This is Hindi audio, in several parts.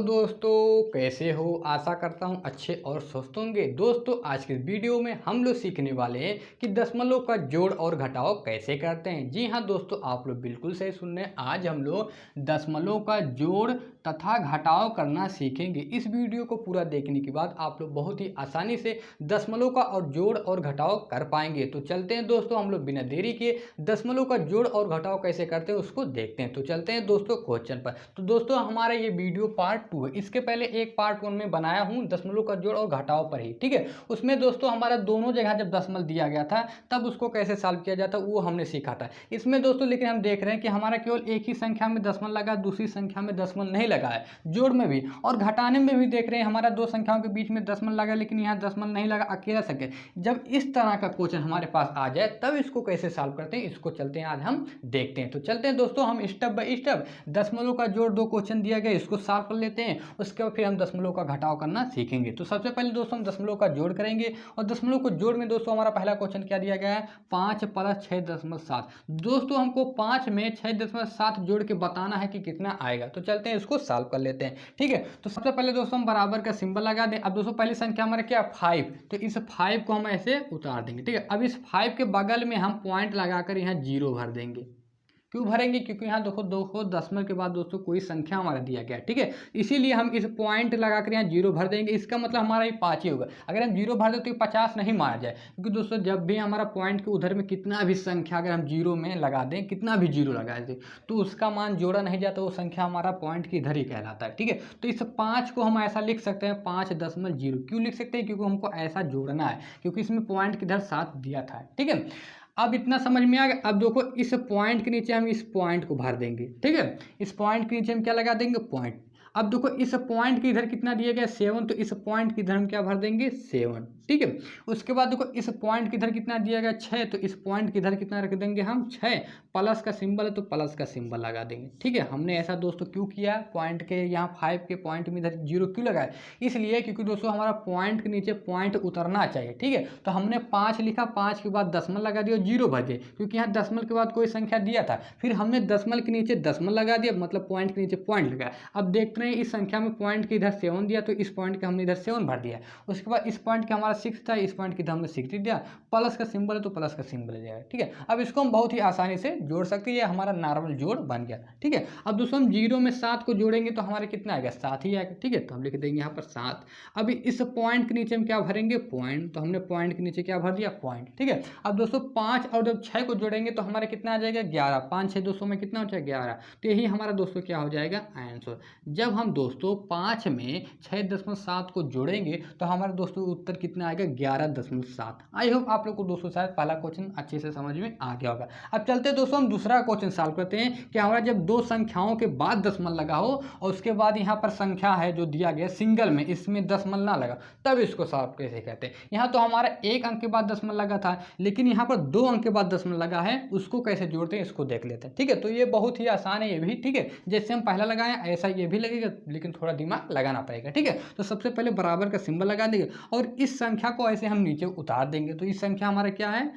दोस्तों, कैसे हो? आशा करता हूँ अच्छे और स्वस्थ होंगे। दोस्तों, आज के वीडियो में हम लोग सीखने वाले हैं कि दशमलव का जोड़ और घटाव कैसे करते हैं। जी हाँ दोस्तों, आप लोग बिल्कुल सही सुन रहे हैं। आज हम लोग दशमलव का जोड़ तथा घटाव करना सीखेंगे। इस वीडियो को पूरा देखने के बाद आप लोग बहुत ही आसानी से दशमलव का और जोड़ और घटाव कर पाएंगे। तो चलते हैं दोस्तों, हम लोग बिना देरी किए दशमलव का जोड़ और घटाव कैसे करते हैं उसको देखते हैं। तो चलते हैं दोस्तों क्वेश्चन पर। तो दोस्तों, हमारा ये वीडियो पार्ट 2 है। इसके पहले एक पार्ट 1 में बनाया हूँ दशमलव का जोड़ और घटाव पर ही, ठीक है। उसमें दोस्तों हमारा दोनों जगह जब दशमलव दिया गया था तब उसको कैसे सॉल्व किया जाता वो हमने सीखा था। इसमें दोस्तों लेकिन हम देख रहे हैं कि हमारा केवल एक ही संख्या में दशमलव लगा, दूसरी संख्या में दशमलव नहीं लगा है। जोड़ में भी और घटाने में भी देख रहे हैं हमारा दो संख्याओं के बीच में दशमलव लगा, लेकिन यहाँ दशमलव नहीं लगा, अकेला संख्या। जब इस तरह का क्वेश्चन हमारे पास आ जाए तब इसको कैसे सॉल्व करते हैं, इसको चलते हैं आज हम देखते हैं। तो चलते हैं दोस्तों, हम स्टेप बाय स्टेप दशमलव का जोड़ दो क्वेश्चन दिया गया इसको सॉल्व कर लेते हैं। उसके बाद फिर हम दशमलव का घटाव करना सीखेंगे। तो सबसे पहले दोस्तों हम दशमलव का जोड़ करेंगे और दशमलव को जोड़ में दोस्तों हमारा पहला क्वेश्चन क्या दिया गया है, 5 + 6.7। दोस्तों हमको 5 में 6.7 जोड़ के बताना है कि कितना आएगा। तो चलते हैं इसको सॉल्व कर लेते हैं, ठीक है। तो सबसे पहले दोस्तों हम बराबर का सिंबल लगा दें। अब दोस्तों पहली संख्या हमारा क्या 5, तो इस 5 को हम ऐसे उतार देंगे, ठीक है। अब इस 5 के बगल में हम पॉइंट लगाकर यहाँ 0 भर देंगे। क्यों भरेंगे? क्योंकि यहाँ देखो दशमलव के बाद दोस्तों कोई संख्या हमारा दिया गया है, ठीक है। इसीलिए हम इस पॉइंट लगाकर यहाँ 0 भर देंगे। इसका मतलब हमारा ये 5 ही होगा। अगर हम 0 भर दे तो ये 50 नहीं मारा जाए, क्योंकि दोस्तों जब भी हमारा पॉइंट के उधर में कितना भी संख्या अगर हम 0 में लगा दें, कितना भी 0 लगा दें, तो उसका मान जोड़ा नहीं जाता, वो संख्या हमारा पॉइंट के इधर ही कहलाता है, ठीक है। तो इस 5 को हम ऐसा लिख सकते हैं 5.0। क्यों लिख सकते हैं? क्योंकि हमको ऐसा जोड़ना है, क्योंकि इसमें पॉइंट के इधर 7 दिया था, ठीक है। अब इतना समझ में आ गया। अब देखो इस पॉइंट के नीचे हम इस पॉइंट को भर देंगे, ठीक है। इस पॉइंट के नीचे हम क्या लगा देंगे, पॉइंट। अब देखो इस पॉइंट के इधर कितना दिया गया 7, तो इस पॉइंट के इधर हम क्या भर देंगे 7, ठीक है। उसके बाद देखो इस पॉइंट के इधर कितना दिया गया 6, तो इस पॉइंट के इधर कितना रख देंगे हम 6। प्लस का सिंबल है तो प्लस का सिंबल लगा देंगे, ठीक है। हमने ऐसा दोस्तों क्यों किया, पॉइंट के यहाँ 5 के पॉइंट में इधर 0 क्यों लगाया? इसलिए क्योंकि दोस्तों हमारा पॉइंट के नीचे पॉइंट उतरना चाहिए, ठीक है। तो हमने 5 लिखा, 5 के बाद दशमलव लगा दिया, 0 भर दिए, क्योंकि यहाँ दशमलव के बाद कोई संख्या दिया था। फिर हमने दशमलव के नीचे दशमलव लगा दिया, मतलब पॉइंट के नीचे पॉइंट लगाया। अब देखते हैं इस संख्या में पॉइंट के इधर 7 दिया, तो इस पॉइंट का हमने इधर 7 भर दिया। उसके बाद इस पॉइंट का हमारा 6 था, इस पॉइंट की हमने 6 दिया। प्लस का सिंबल है तो प्लस का सिंबल दिया, ठीक है। अब इसको हम बहुत ही आसानी से जोड़ सकते हैं, ये हमारा नॉर्मल जोड़ बन गया, ठीक है। अब दोस्तों हम 0 में 7 को जोड़ेंगे तो हमारे कितना आएगा, 7 ही आएगा, ठीक है। तो हम लिख देंगे यहाँ पर 7। अब इस पॉइंट के नीचे हम क्या भरेंगे, पॉइंट। तो हमने पॉइंट के नीचे क्या भर दिया, पॉइंट, ठीक है। अब दोस्तों 5 और जब 6 को जोड़ेंगे तो हमारे कितना आ जाएगा 11। 5 6 200 में कितना हो जाएगा 11। तो यही हमारा दोस्तों क्या हो जाएगा आंसर। जब हम दोस्तों 5 में 6.7 को जोड़ेंगे तो हमारा दोस्तों उत्तर कितना आएगा 11.7। आई होप आप लोग को दोस्तों शायद पहला क्वेश्चन अच्छे से समझ में आ गया होगा। अब चलते हैं दोस्तों हम दूसरा क्वेश्चन सॉल्व करते हैं कि हमारा जब दो संख्याओं के बाद दशमलव लगा हो और उसके बाद यहाँ पर संख्या है जो दिया गया सिंगल में, इसमें दशमलव ना लगा, तब इसको सॉल्व कैसे कहते हैं। यहाँ तो हमारा 1 अंक के बाद दशमलव लगा था, लेकिन यहाँ पर 2 अंक के बाद दशमलव लगा है, उसको कैसे जोड़ते हैं इसको देख लेते हैं, ठीक है। तो ये बहुत ही आसान है ये भी, ठीक है। जैसे हम पहला लगाएं ऐसा ये भी लगेगा, लेकिन थोड़ा दिमाग लगाना पड़ेगा, ठीक है। तो सबसे पहले बराबर का सिंबल लगा देंगे और इस संख्या को ऐसे हम नीचे उतार देंगे। तो इस संख्या हमारा क्या है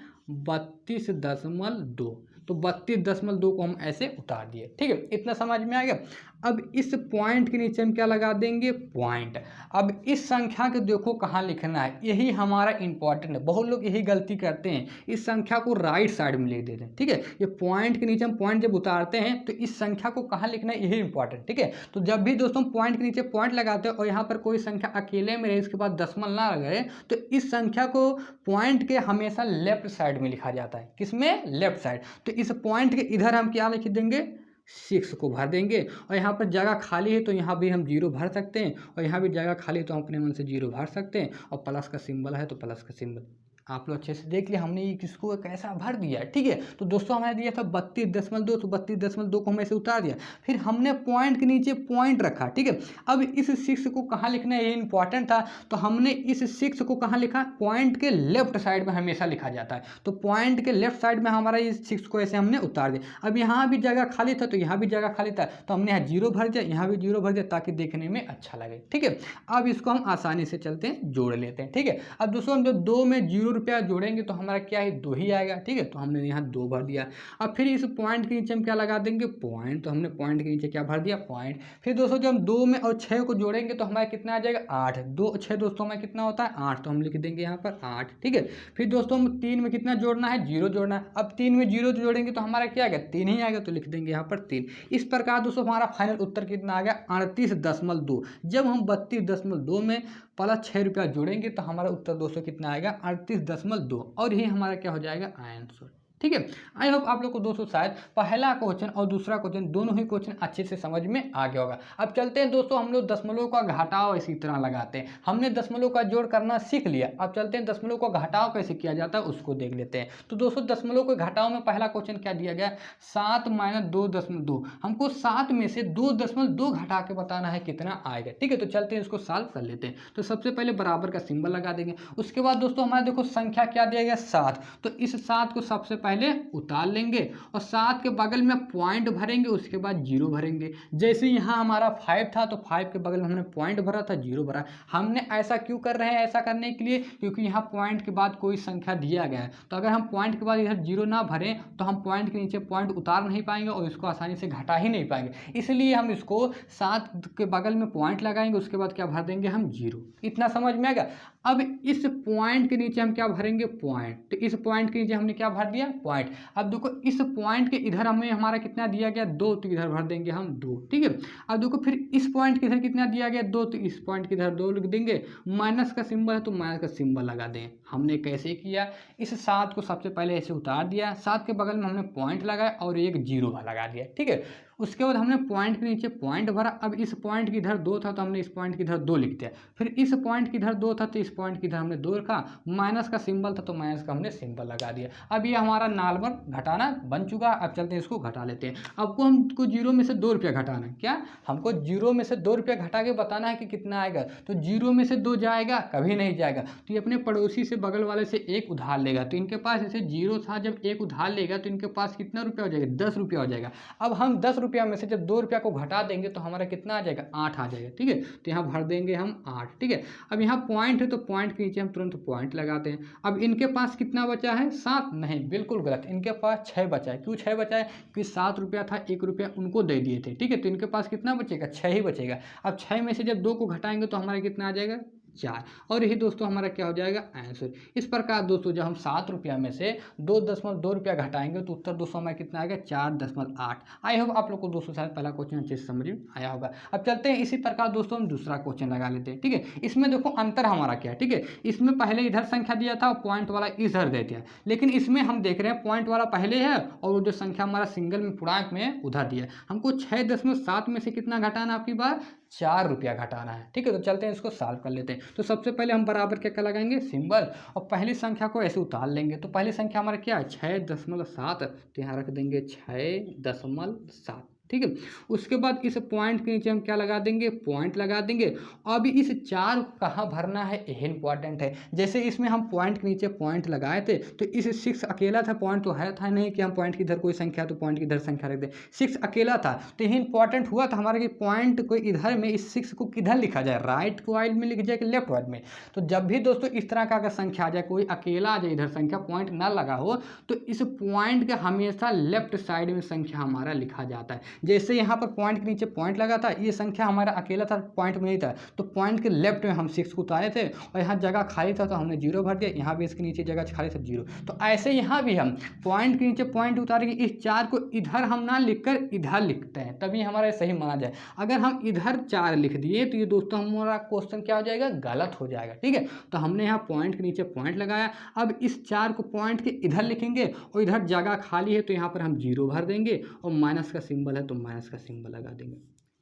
32.2। तो 32.2 को हम ऐसे उतार दिए, ठीक है। इतना समझ में आ गया। अब इस पॉइंट के नीचे हम क्या लगा देंगे, पॉइंट। अब इस संख्या को देखो कहाँ लिखना है, यही हमारा इंपॉर्टेंट है। बहुत लोग यही गलती करते हैं, इस संख्या को राइट साइड में लिख देते हैं, ठीक है। ये पॉइंट के नीचे हम पॉइंट जब उतारते हैं तो इस संख्या को कहाँ लिखना है, यही इंपॉर्टेंट, ठीक है। तो जब भी दोस्तों पॉइंट के नीचे पॉइंट लगाते हैं और यहाँ पर कोई संख्या अकेले में रहे, इसके बाद दशमलव ना लगे, तो इस संख्या को पॉइंट के हमेशा लेफ्ट साइड में लिखा जाता है। किसमें, लेफ्ट साइड। तो इस पॉइंट के इधर हम क्या लिख देंगे 6 को भर देंगे और यहाँ पर जगह खाली है तो यहाँ भी हम 0 भर सकते हैं और यहाँ भी जगह खाली है तो हम अपने मन से 0 भर सकते हैं। और प्लस का सिंबल है तो प्लस का सिंबल आप लोग अच्छे से देख लिया, हमने ये किसको कैसा भर दिया है, ठीक है। तो दोस्तों हमें दिया था 32.2, तो 32.2 को हम ऐसे उतार दिया। फिर हमने पॉइंट के नीचे पॉइंट रखा, ठीक है। अब इस 6 को कहाँ लिखना है, ये इंपॉर्टेंट था। तो हमने इस 6 को कहाँ लिखा, पॉइंट के लेफ्ट साइड में हमेशा लिखा जाता है। तो पॉइंट के लेफ्ट साइड में हमारा इस 6 को ऐसे हमने उतार दिया। अब यहाँ भी जगह खाली था तो यहाँ भी जगह खाली था, तो हमने यहाँ 0 भर दिया, यहाँ भी 0 भर दिया, ताकि देखने में अच्छा लगे, ठीक है। अब इसको हम आसानी से चलते हैं जोड़ लेते हैं, ठीक है। अब दोस्तों हम जब 2 में 0 रुपया जोड़ेंगे तो हमारा क्या है 2 ही आएगा, ठीक है। तो हमने यहाँ 2 भर दिया। अब फिर इस पॉइंट के नीचे हम क्या लगा देंगे, पॉइंट। तो हमने पॉइंट के नीचे क्या भर दिया, पॉइंट। फिर दोस्तों जब हम 2 में और 6 को जोड़ेंगे तो हमारा कितना आ जाएगा 8। 2 6 दोस्तों में कितना होता है 8, तो हम लिख देंगे यहाँ पर 8, ठीक है। फिर दोस्तों हम 3 में कितना जोड़ना है, 0 जोड़ना है। अब 3 में 0 जोड़ेंगे तो हमारा क्या आएगा 3 ही आएगा, तो लिख देंगे यहाँ पर 3। इस प्रकार दोस्तों हमारा फाइनल उत्तर कितना आ गया 38.2। जब हम 32.2 में प्लस 6 रुपया जोड़ेंगे तो हमारा उत्तर दोस्तों कितना आएगा 38.2, और ये हमारा क्या हो जाएगा आंसर, ठीक है। आई होप आप लोग को दोस्तों शायद पहला क्वेश्चन और दूसरा क्वेश्चन दोनों ही क्वेश्चन अच्छे से समझ में आ गया होगा। अब चलते हैं दोस्तों, हम लोग दशमलव का घटाव इसी तरह लगाते हैं। हमने दशमलव का जोड़ करना सीख लिया, अब चलते हैं दशमलव का घटाव कैसे किया जाता है उसको देख लेते हैं। तो दोस्तों दशमलव के घटाव में पहला क्वेश्चन क्या दिया गया, 7 - 2.2। हमको 7 में से 2.2 घटा के बताना है कितना आएगा, ठीक है। तो चलते हैं इसको सॉल्व कर लेते हैं। तो सबसे पहले बराबर का सिंबल लगा देंगे। उसके बाद दोस्तों हमारा देखो संख्या क्या दिया गया 7, तो इस 7 को सबसे पहले उतार लेंगे और 7 के बगल में पॉइंट भरेंगे, उसके बाद 0 भरेंगे। जैसे यहाँ हमारा 5 था तो 5 के बगल में हमने पॉइंट भरा था, 0 भरा। हमने ऐसा क्यों कर रहे हैं, ऐसा करने के लिए क्योंकि यहाँ पॉइंट के बाद कोई संख्या दिया गया है। तो अगर हम पॉइंट के बाद इधर 0 ना भरें तो हम पॉइंट के नीचे पॉइंट उतार नहीं पाएंगे और इसको आसानी से घटा ही नहीं पाएंगे। इसलिए हम इसको 7 के बगल में पॉइंट लगाएंगे, उसके बाद क्या भर देंगे हम 0। इतना समझ में आएगा। अब इस पॉइंट के नीचे हम क्या भरेंगे, पॉइंट। तो इस पॉइंट के नीचे हमने क्या भर दिया, पॉइंट। अब देखो इस पॉइंट के इधर हमें हमारा कितना दिया गया 2, तो इधर भर देंगे हम 2, ठीक है। अब देखो फिर इस पॉइंट के इधर कितना दिया गया 2, तो इस पॉइंट के इधर 2 लिख देंगे। माइनस का सिंबल है तो माइनस का सिंबल लगा दें। हमने कैसे किया, इस 7 को सबसे पहले ऐसे उतार दिया, 7 के बगल में हमने पॉइंट लगाया और एक 0 लगा दिया, ठीक है। उसके बाद हमने पॉइंट के नीचे पॉइंट भरा। अब इस पॉइंट की इधर 2 था तो हमने इस पॉइंट की इधर 2 लिख दिया। फिर इस पॉइंट की इधर 2 था तो इस पॉइंट की इधर हमने 2 रखा। माइनस का सिंबल था तो माइनस का हमने सिंबल लगा दिया। अब ये हमारा नॉर्मल घटाना बन चुका। अब चलते हैं इसको घटा लेते हैं। अब हमको 0 में से 2 रुपया घटाना है। क्या हमको 0 में से 2 रुपया घटा के बताना है कि कितना आएगा। तो 0 में से 2 जाएगा, कभी नहीं जाएगा। तो ये अपने पड़ोसी से बगल वाले से 1 उधार लेगा। तो इनके पास जैसे 0 था, जब 1 उधार लेगा तो इनके पास कितना रुपया हो जाएगा, 10 रुपया हो जाएगा। अब हम 10 रुपया में से जब 2 रुपया को घटा देंगे तो हमारा कितना आ जाएगा 8 आ जाएगा, ठीक है। तो यहाँ भर देंगे हम 8, ठीक है। अब यहाँ पॉइंट है तो पॉइंट के नीचे हम तुरंत पॉइंट लगाते हैं। अब इनके पास कितना बचा है 7, नहीं बिल्कुल गलत, इनके पास 6 बचा है। क्यों 6 बचा है, क्योंकि 7 रुपया था, 1 रुपया उनको दे दिए थे, ठीक है। तो इनके पास कितना बचेगा 6 ही बचेगा। अब 6 में से जब 2 को घटाएंगे तो हमारा कितना आ जाएगा 4, और यही दोस्तों हमारा क्या हो जाएगा आंसर। इस प्रकार दोस्तों जब हम 7 रुपया में से 2.2 रुपया घटाएंगे तो उत्तर दोस्तों हमारा कितना आएगा 4.8। आई होप आप लोग को दोस्तों शायद पहला क्वेश्चन अच्छे से समझ में आया होगा। अब चलते हैं इसी प्रकार दोस्तों हम दूसरा क्वेश्चन लगा लेते हैं, ठीक है। इसमें देखो अंतर हमारा क्या है, ठीक है। इसमें पहले इधर संख्या दिया था और पॉइंट वाला इधर दे दिया, लेकिन इसमें हम देख रहे हैं पॉइंट वाला पहले है और वो जो संख्या हमारा सिंगल में पूर्णांक में उधर दिया। हमको 6.7 में से कितना घटाना आपकी बार 4 रुपया घटाना है, ठीक है। तो चलते हैं इसको सॉल्व कर लेते हैं। तो सबसे पहले हम बराबर क्या लगाएंगे सिंबल, और पहली संख्या को ऐसे उतार लेंगे। तो पहली संख्या हमारा क्या है 6.7, तो यहाँ रख देंगे 6.7, ठीक है। उसके बाद इस पॉइंट के नीचे हम क्या लगा देंगे, पॉइंट लगा देंगे। अब इस 4 कहाँ भरना है यह इंपॉर्टेंट है। जैसे इसमें हम पॉइंट के नीचे पॉइंट लगाए थे तो इस 6 अकेला था, पॉइंट तो है था नहीं कि हम पॉइंट की इधर कोई संख्या तो पॉइंट की इधर संख्या रख दें। 6 अकेला था तो यही इंपॉर्टेंट हुआ था हमारा कि पॉइंट को इधर में इस 6 को किधर लिखा जाए, राइट वाइड में लिख जाए कि लेफ्ट वाइड में। तो जब भी दोस्तों इस तरह का अगर संख्या आ जाए, कोई अकेला आ जाए इधर संख्या पॉइंट ना लगा हो, तो इस पॉइंट के हमेशा लेफ्ट साइड में संख्या हमारा लिखा जाता है। जैसे यहाँ पर पॉइंट के नीचे पॉइंट लगा था, ये संख्या हमारा अकेला था, पॉइंट में नहीं था, तो पॉइंट के लेफ्ट में हम 6 को उतारे थे और यहाँ जगह खाली था तो हमने 0 भर दिया। यहाँ भी इसके नीचे जगह खाली था 0। तो ऐसे यहाँ भी हम पॉइंट के नीचे पॉइंट उतारेंगे, इस 4 को इधर हम ना लिखकर इधर लिखते हैं, तभी हमारा सही माना जाए। अगर हम इधर 4 लिख दिए तो ये दोस्तों हमारा क्वेश्चन क्या हो जाएगा, गलत हो जाएगा, ठीक है। तो हमने यहाँ पॉइंट के नीचे पॉइंट लगाया। अब इस 4 को पॉइंट के इधर लिखेंगे और इधर जगह खाली है तो यहाँ पर हम 0 भर देंगे और माइनस का सिंबल है तो माइनस का सिंबल लगा देंगे,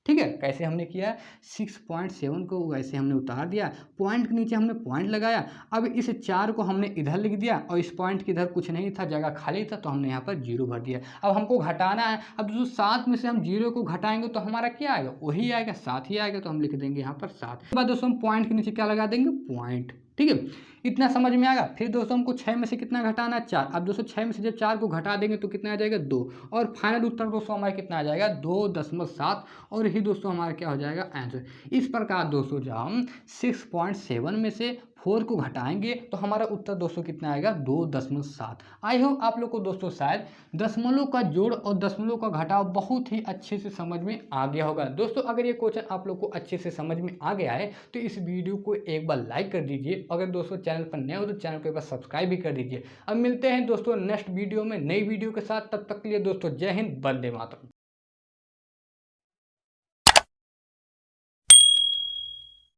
ठीक है। कैसे हमने किया 6.7 को वैसे हमने उतार दिया, पॉइंट के नीचे हमने पॉइंट लगाया। अब इस 4 को हमने इधर लिख दिया और इस पॉइंट के इधर कुछ नहीं था, जगह खाली था, तो हमने यहाँ पर 0 भर दिया। अब हमको घटाना है। अब जो 7 में से हम 0 को घटाएंगे तो हमारा क्या आएगा, वही आएगा, 7 ही आएगा। तो हम लिख देंगे यहाँ पर 7। उसके बाद दोस्तों हम पॉइंट के नीचे क्या लगा देंगे, पॉइंट, ठीक है। इतना समझ में आएगा। फिर दोस्तों हमको 6 में से कितना घटाना है 4। अब दोस्तों 6 में से जब 4 को घटा देंगे तो कितना आ जाएगा 2, और फाइनल उत्तर दोस्तों हमारा कितना आ जाएगा 2.7, और यही दोस्तों हमारा क्या हो जाएगा आंसर। इस प्रकार दोस्तों जब हम 6.7 में से 4 को घटाएंगे तो हमारा उत्तर दोस्तों कितना आएगा 2.7। आई होप आप लोग को दोस्तों शायद दशमलव का जोड़ और दशमलव का घटाव बहुत ही अच्छे से समझ में आ गया होगा। दोस्तों अगर ये क्वेश्चन आप लोग को अच्छे से समझ में आ गया है तो इस वीडियो को एक बार लाइक कर दीजिए। अगर दोस्तों चैनल पर नए हो तो चैनल को एक बार सब्सक्राइब भी कर दीजिए। अब मिलते हैं दोस्तों नेक्स्ट वीडियो में नई वीडियो के साथ। तब तक के लिए दोस्तों जय हिंद, वंदे मातरम।